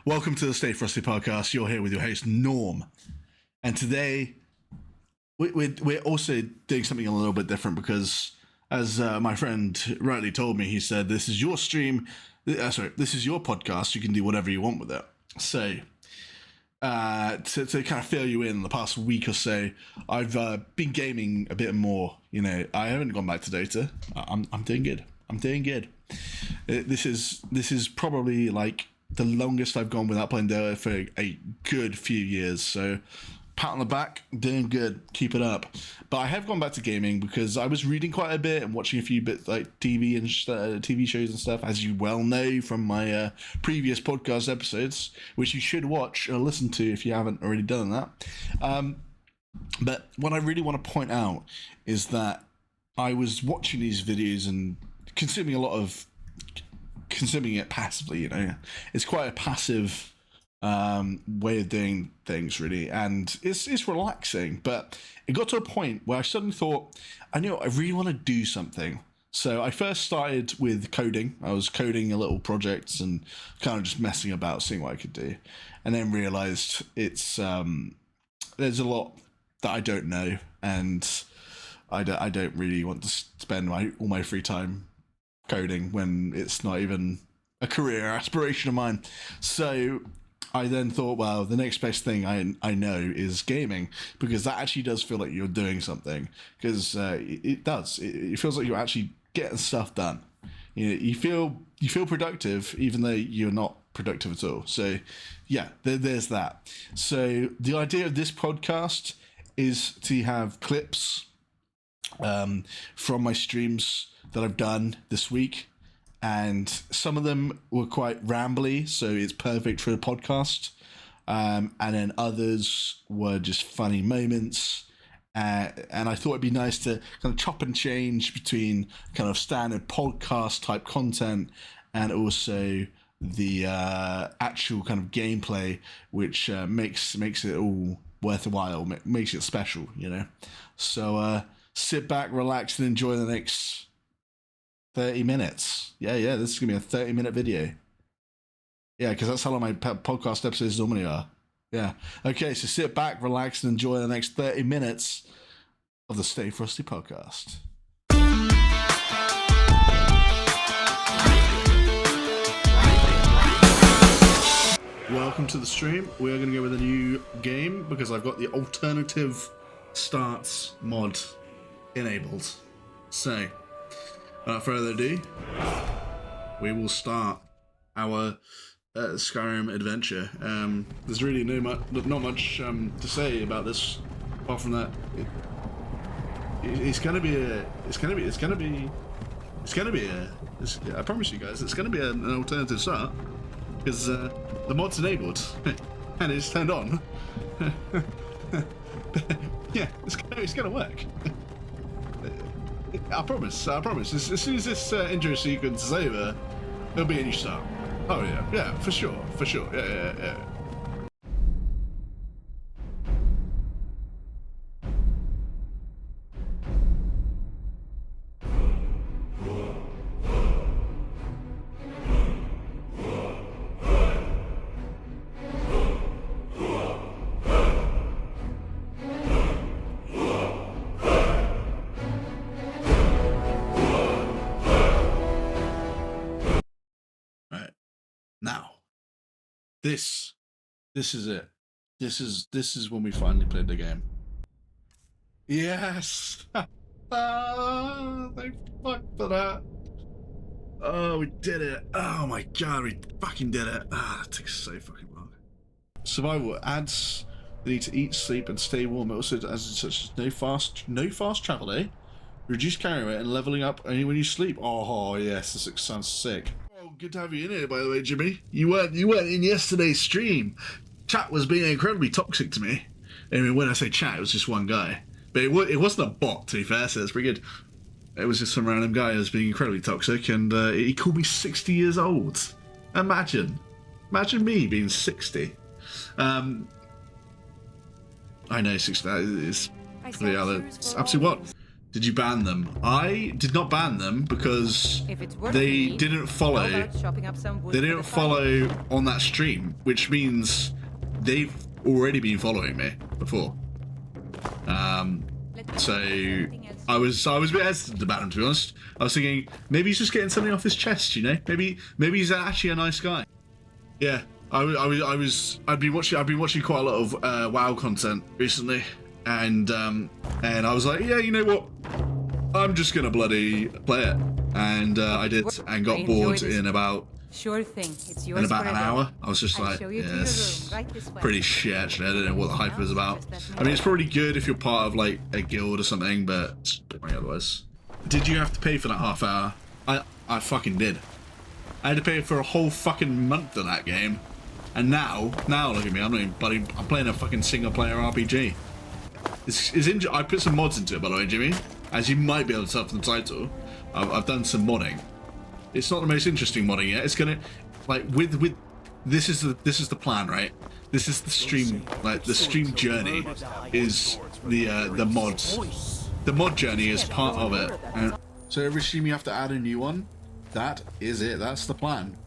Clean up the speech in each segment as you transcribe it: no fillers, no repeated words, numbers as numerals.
Welcome to the Stay Frosty podcast. You're here with your host, Norm. And today, we're also doing something a little bit different because, as my friend rightly told me, he said, this is your stream. This is your podcast. You can do whatever you want with it. So, to kind of fill you in the past week or so, I've been gaming a bit more. You know, I haven't gone back to Dota. I'm doing good. I'm doing good. This is probably like the longest I've gone without playing Dota for a good few years. So, pat on the back, doing good. Keep it up. But I have gone back to gaming because I was reading quite a bit and watching a few bits like TV and TV shows and stuff, as you well know from my previous podcast episodes, which you should watch or listen to if you haven't already done that. But what I really want to point out is that I was watching these videos and consuming it passively. You know, it's quite a passive way of doing things, really, and it's relaxing. But it got to a point where I suddenly thought, I really want to do something. So I first started with coding. I was coding a little projects and kind of just messing about, seeing what I could do, and then realized it's there's a lot that I don't know, and I don't really want to spend all my free time coding when it's not even a career aspiration of mine. So I then thought, well, the next best thing I know is gaming, because that actually does feel like you're doing something, because it does. It feels like you're actually getting stuff done. You know, you feel productive even though you're not productive at all. So yeah, there's that. So the idea of this podcast is to have clips from my streams that I've done this week, and some of them were quite rambly, so it's perfect for a podcast, and then others were just funny moments, and I thought it'd be nice to kind of chop and change between kind of standard podcast type content and also the actual kind of gameplay, which makes it all worthwhile, makes it special, you know. So sit back, relax, and enjoy the next 30 minutes. Yeah, this is going to be a 30-minute video. Yeah, because that's how long my podcast episodes normally are. Yeah. Okay, so sit back, relax, and enjoy the next 30 minutes of the Stay Frosty podcast. Welcome to the stream. We're going to go with a new game because I've got the alternative starts mod enabled. So, without further ado, we will start our Skyrim adventure. There's really not much to say about this, apart from that it's gonna be I promise you guys, it's gonna be an alternative start, because the mod's enabled and it's turned on. Yeah, it's gonna work. I promise. As soon as this intro sequence is over, there'll be a new start. Oh yeah, for sure. Yeah. Now, this is it. This is when we finally played the game. Yes. Thank fuck for that. Oh, we did it. Oh my god, we fucking did it. That took so fucking long. Survival adds the need to eat, sleep, and stay warm. It also has such as no fast travel, reduce carry rate and leveling up only when you sleep. Oh yes, this sounds sick. Good to have you in here, by the way, Jimmy. You weren't in yesterday's stream. Chat was being incredibly toxic to me. I mean, when I say chat, it was just one guy. But it wasn't a bot, to be fair, so it's pretty good. It was just some random guy who was being incredibly toxic, and he called me 60 years old. Imagine me being 60. I know 60 is pretty other. It's absolutely what? Did you ban them? I did not ban them because they didn't follow. They didn't follow on that stream, which means they've already been following me before. So I was a bit hesitant about him, to be honest. I was thinking maybe he's just getting something off his chest, you know? Maybe he's actually a nice guy. Yeah, I've been watching quite a lot of WoW content recently, and I was like, yeah, you know what? I'm just gonna bloody play it, and I did, and got bored in about. Sure thing. It's yours in about an hour. I was just like, yes, pretty shit actually. I don't know what the hype is about. I mean, it's probably good if you're part of like a guild or something, but otherwise. Did you have to pay for that half hour? I fucking did. I had to pay for a whole fucking month of that game, and now look at me. I'm not even bloody. I'm playing a fucking single player RPG. I put some mods into it, by the way, Jimmy. As you might be able to tell from the title, I've done some modding. It's not the most interesting modding yet. It's gonna, like, with this is the plan, right? This is the stream, like the stream journey is the mods. The mod journey is part of it. And so every stream you have to add a new one. That is it. That's the plan.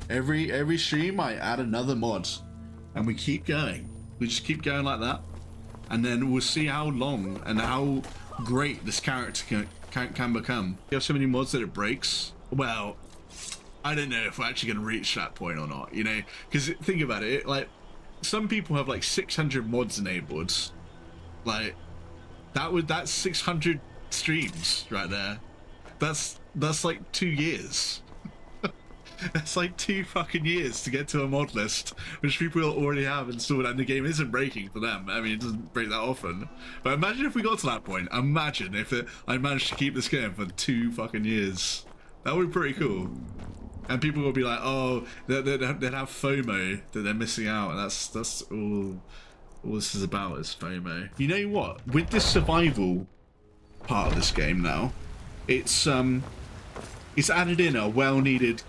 Every stream I add another mod, and we keep going. We just keep going like that, and then we'll see how long and how great this character can become. You have so many mods that it breaks. Well, I don't know if we're actually going to reach that point or not, you know, because think about it, like, some people have like 600 mods enabled. Like, that's 600 streams right there. That's like 2 years. That's like 2 fucking years to get to a mod list, which people already have installed, and the game isn't breaking for them. I mean, it doesn't break that often. But imagine if we got to that point. Imagine if I managed to keep this game for 2 fucking years. That would be pretty cool. And people will be like, oh, they'd have FOMO that they're missing out, and that's all this is about, is FOMO. You know what? With this survival part of this game now, it's added in a well-needed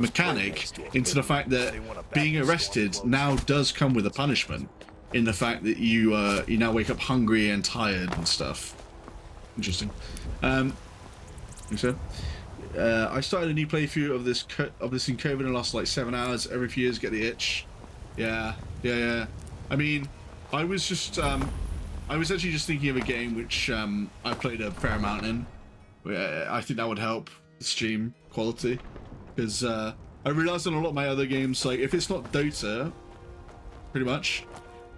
mechanic into the fact that being arrested now does come with a punishment, in the fact that you now wake up hungry and tired and stuff. Interesting. So I started a new playthrough of this in COVID and lost like 7 hours. Every few years get the itch. Yeah. I mean, I was actually just thinking of a game which I played a fair amount in. I think that would help the stream quality, because I realized in a lot of my other games, like, if it's not Dota, pretty much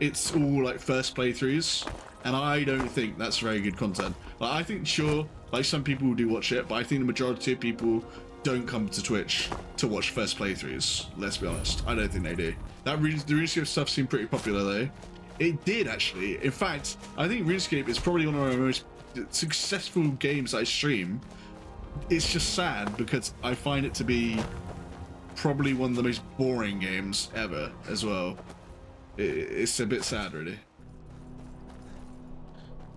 it's all like first playthroughs, and I don't think that's very good content. Like, I think, sure, like, some people do watch it, but I think the majority of people don't come to Twitch to watch first playthroughs. Let's be honest, I don't think they do. The RuneScape stuff seemed pretty popular though. It did, actually. In fact, I think RuneScape is probably one of my most successful games I stream. It's just sad because I find it to be probably one of the most boring games ever as well. It's a bit sad, really.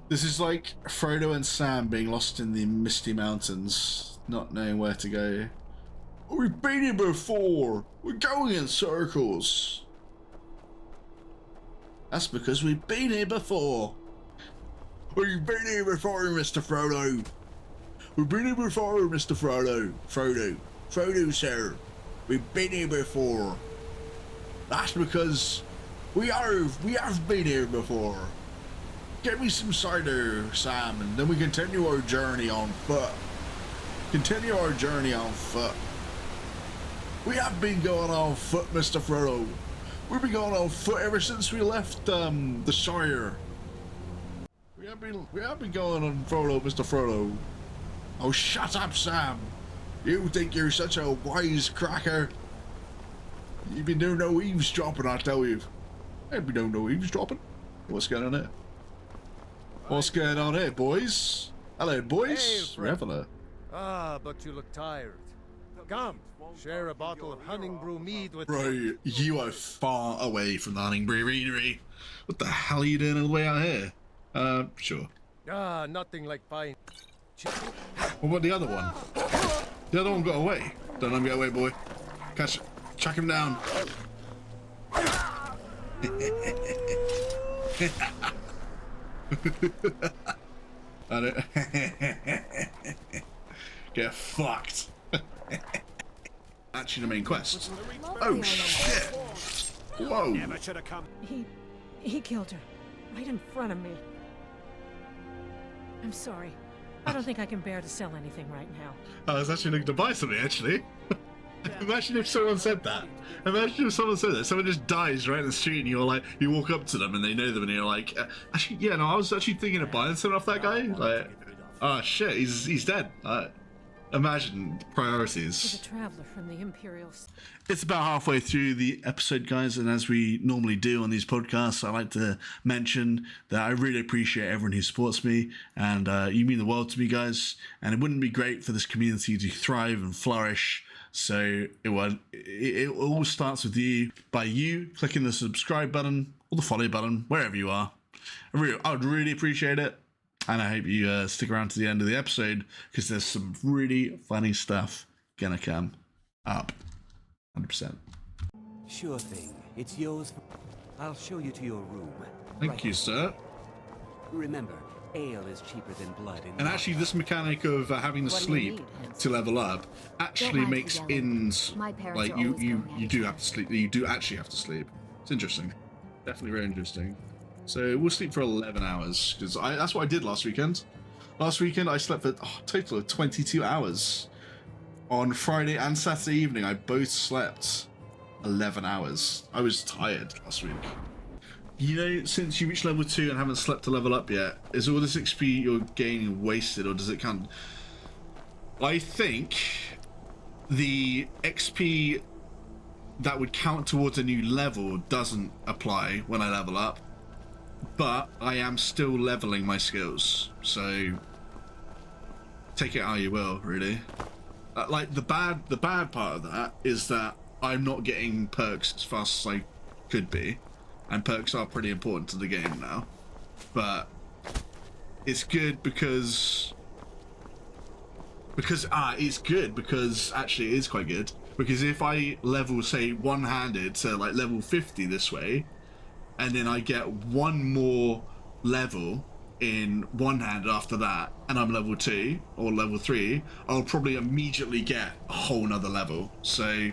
This is like Frodo and Sam being lost in the misty mountains, not knowing where to go. We've been here before. We're going in circles. That's because we've been here before. We've been here before, Mr. Frodo. We've been here before, Mr. Frodo. Frodo, sir. We've been here before. That's because we have been here before. Get me some cider, Sam, and then we continue our journey on foot. We have been going on foot, Mr. Frodo. We've been going on foot ever since we left the Shire. We have been going on Frodo, Mr. Frodo. Oh, shut up, Sam. You think you're such a wise cracker. You've been doing no eavesdropping, I tell you. I've been doing no eavesdropping. What's going on here? What's going on here, boys? Hello, boys. Hey, Reveler. Ah, but you look tired. Come, share a bottle of honey brew mead with Bro, me. you are far away from the honey brewery. What the hell are you doing all the way out here? Sure. Ah, nothing like fine. What about the other one? The other one got away. Don't let him get away, boy. Catch, chuck him down. I don't... Get fucked. Actually, the main quest. Oh shit! Whoa! Never should have come. He killed her. Right in front of me. I'm sorry. I don't think I can bear to sell anything right now. I was actually looking to buy something, actually. Imagine if someone said that. Imagine if someone said that. Someone just dies right in the street and you're like, you walk up to them and they know them and you're like, actually, yeah, no, I was actually thinking of buying something off that guy. Like, oh shit, he's dead. Imagine priorities. He's a traveler from the Imperial. It's about halfway through the episode, guys, and as we normally do on these podcasts, I like to mention that I really appreciate everyone who supports me, and you mean the world to me, guys, and it wouldn't be great for this community to thrive and flourish. So it all starts with you, by you clicking the subscribe button or the follow button, wherever you are. I would really appreciate it. And I hope you stick around to the end of the episode, because there's some really funny stuff gonna come up. 100%. Sure thing. It's yours. I'll show you to your room. Thank you, sir. Remember, ale is cheaper than blood. And actually, this mechanic of having to sleep to level up actually makes ins like you do have to sleep. You do actually have to sleep. It's interesting. Definitely very interesting. So we'll sleep for 11 hours, because that's what I did last weekend. Last weekend I slept for a total of 22 hours. On Friday and Saturday evening, I both slept 11 hours. I was tired last week. You know, since you reached level 2 and haven't slept to level up yet, is all this XP you're gaining wasted, or does it count? I think the XP that would count towards a new level doesn't apply when I level up. But I am still leveling my skills, so take it how you will, really. Like the bad part of that is that I'm not getting perks as fast as I could be, and perks are pretty important to the game now. But it's good because actually it is quite good, because if I level, say, one-handed to like level 50 this way, and then I get one more level in one hand after that, and I'm level 2 or level 3, I'll probably immediately get a whole nother level. So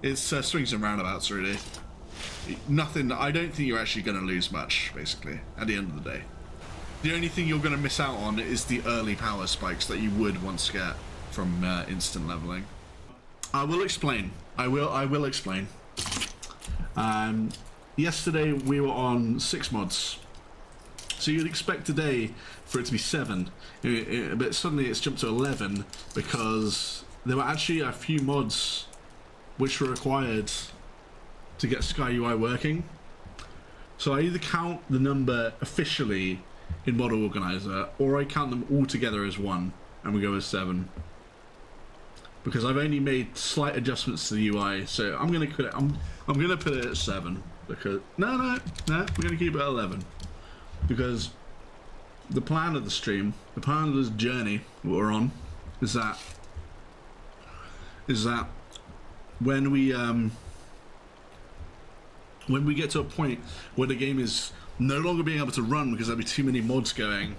it's swings and roundabouts, really. Nothing. I don't think you're actually going to lose much, basically, at the end of the day. The only thing you're going to miss out on is the early power spikes that you would once get from instant leveling. I will explain. I will explain. Yesterday we were on 6 mods, so you'd expect today for it to be 7, but suddenly it's jumped to 11 because there were actually a few mods which were required to get Sky UI working. So I either count the number officially in Mod Organizer, or I count them all together as one and we go as 7. Because I've only made slight adjustments to the UI, so I'm gonna put it at 7. Because no, we're gonna keep it at 11. Because the plan of the stream, the plan of this journey that we're on, is that when we get to a point where the game is no longer being able to run because there'll be too many mods going,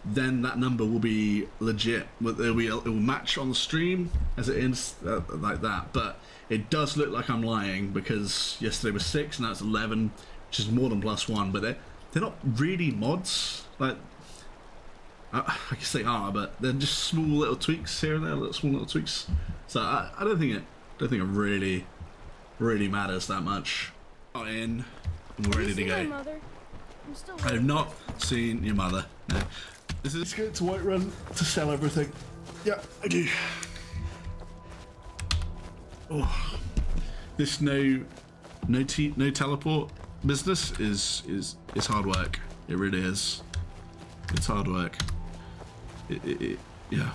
then that number will be legit. It will match on the stream as it is, like that. But it does look like I'm lying, because yesterday was 6 and now it's 11, which is more than +1. But they're not really mods. Like, I guess they are, but they're just small little tweaks here and there, small little tweaks. So I don't think it really matters that much. Got in, and we're ready to go. I have not seen your mother. No. Let's go to Whiterun to sell everything. Yeah, I do. Oh, this no teleport business is hard work. It really is. It's hard work. Yeah.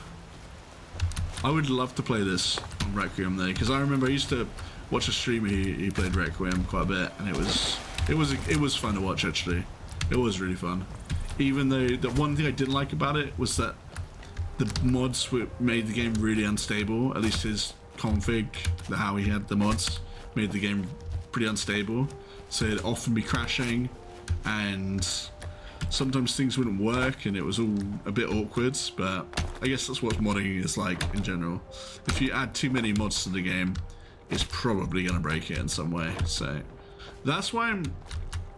I would love to play this on Requiem though, because I remember I used to watch a streamer who played Requiem quite a bit, and it was fun to watch actually. It was really fun. Even though the one thing I didn't like about it was that the mods made the game really unstable. At least his config, how he had the mods, made the game pretty unstable. So it'd often be crashing, and sometimes things wouldn't work and it was all a bit awkward, but I guess that's what modding is like in general. If you add too many mods to the game, it's probably going to break it in some way. So that's why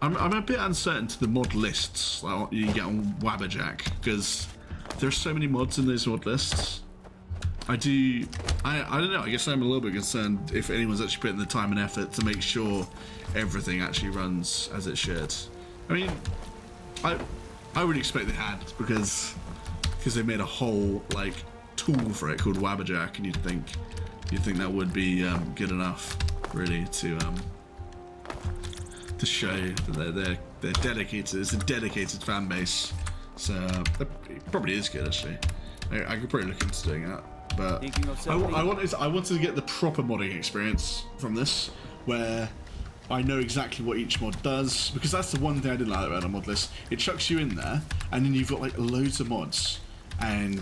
I'm a bit uncertain to the mod lists like you get on Wabberjack, because there's so many mods in those mod lists. I don't know, I guess I'm a little bit concerned if anyone's actually putting the time and effort to make sure everything actually runs as it should. I mean, I would expect they had, because they made a whole like tool for it called Wabberjack, and you'd think that would be good enough, really, to show that they're dedicated. It's a dedicated fan base, so it probably is good actually. I could probably look into doing that, but I wanted to get the proper modding experience from this, where I know exactly what each mod does, because that's the one thing I didn't like about a mod list. It chucks you in there, and then you've got like loads of mods, and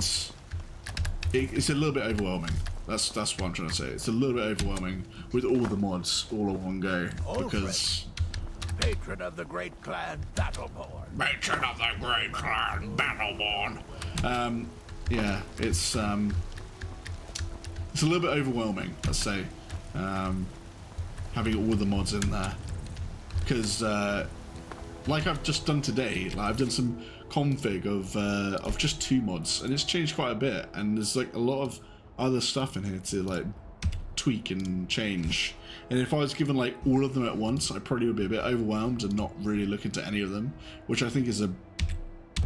it's a little bit overwhelming. That's what I'm trying to say. It's a little bit overwhelming with all the mods all in one go, because Patron of the great clan Battleborn. Patron of the great clan Battleborn. Yeah, it's a little bit overwhelming, let's say, having all the mods in there, because like I've just done today, like I've done some config of just 2 mods, and it's changed quite a bit, and there's like a lot of other stuff in here to like tweak and change, and if I was given like all of them at once, I probably would be a bit overwhelmed and not really look into any of them, which I think is a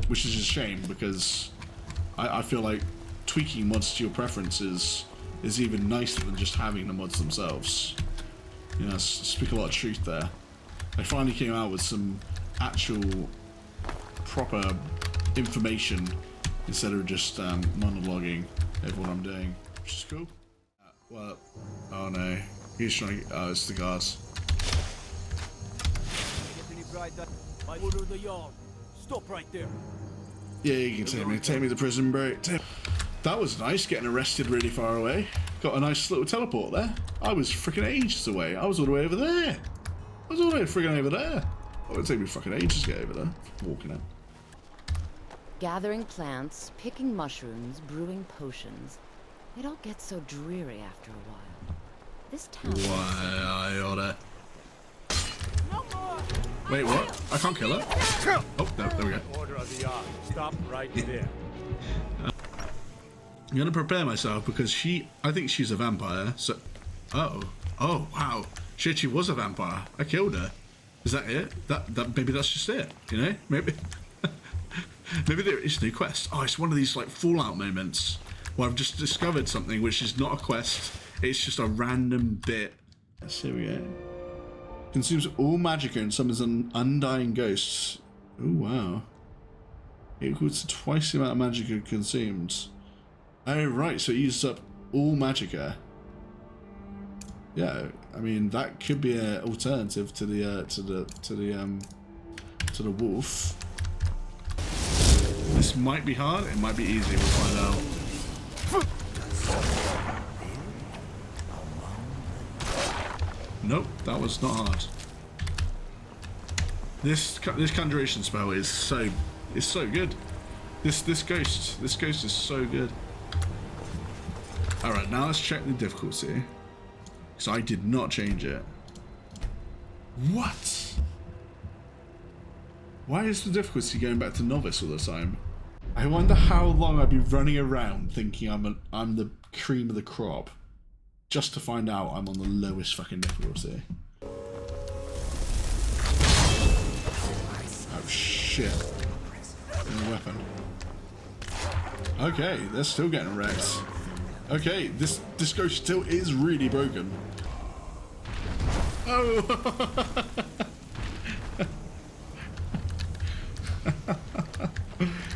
shame, because I feel like tweaking mods to your preferences is even nicer than just having the mods themselves. You know, speak a lot of truth there. I finally came out with some actual proper information instead of just monologuing over what I'm doing, which is cool. Well, oh no, he's trying. Oh, it's the guards. Stop right there. Yeah, you can take me to prison, bro. That was nice, getting arrested really far away. Got a nice little teleport there. I was freaking ages away. I was all the way over there. I was all the way freaking over there. Oh, it would take me fucking ages to get over there. Walking out. Gathering plants, picking mushrooms, brewing potions. It all gets so dreary after a while. This town... Why, I oughta... Wait, what? I can't kill her? Oh, no, there we go. Order of the Ark. Stop right there. I'm gonna prepare myself, because I think she's a vampire, so... Oh, wow. She was a vampire. I killed her. Is that it? Maybe that's just it, you know? Maybe... Maybe there is no quest. Oh, it's one of these like Fallout moments where I've just discovered something which is not a quest. It's just a random bit. Yes, here we go. Consumes all magicka and summons undying ghosts. Oh wow. Equals to twice the amount of magicka consumed. Oh right, so it uses up all magicka. Yeah, I mean that could be an alternative to the wolf. This might be hard, it might be easy, we'll find out. Nope, that was not hard. This conjuration spell is so good. This ghost is so good. Alright, now let's check the difficulty. So I did not change it. What? Why is the difficulty going back to novice all the time? I wonder how long I'd be running around thinking I'm the cream of the crop, just to find out I'm on the lowest fucking difficulty. Oh shit. And a weapon. Okay, they're still getting wrecked. Okay, this ghost still is really broken. Oh!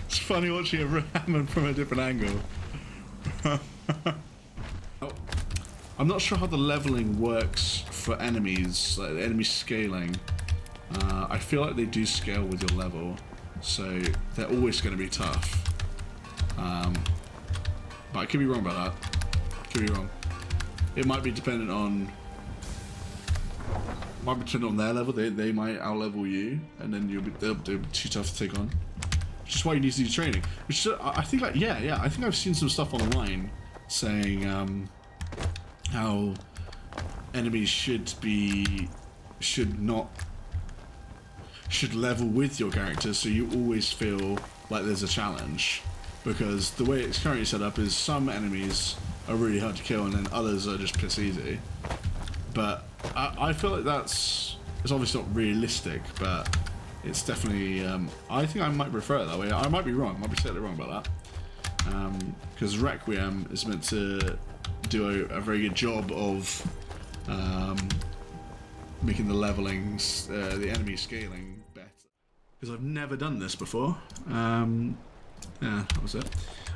It's funny watching it happen from a different angle. I'm not sure how the leveling works for enemies, like the enemy scaling. I feel like they do scale with your level, so they're always going to be tough. But I could be wrong about that. Could be wrong. It might be dependent on might be trained on their level. They might outlevel you, and then they'll be too tough to take on. Which is why you need to do training. Which I think, like, yeah. I think I've seen some stuff online saying how enemies should level with your character, so you always feel like there's a challenge. Because the way it's currently set up is some enemies are really hard to kill, and then others are just piss easy. But I feel like it's obviously not realistic, but it's definitely, I think I might prefer it that way. I might be wrong, I might be slightly wrong about that. Because Requiem is meant to do a very good job of making the levelings, the enemy scaling better. Because I've never done this before. Yeah, that was it.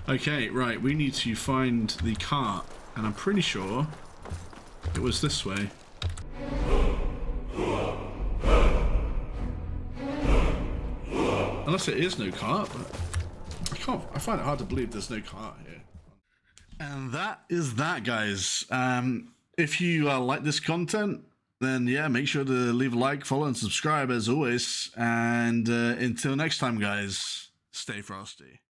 Okay, right, we need to find the cart, and I'm pretty sure it was this way. Unless there is no cart, but I find it hard to believe there's no cart here. And that is that, guys. If you like this content, then yeah, make sure to leave a like, follow, and subscribe as always. And until next time, guys, stay frosty.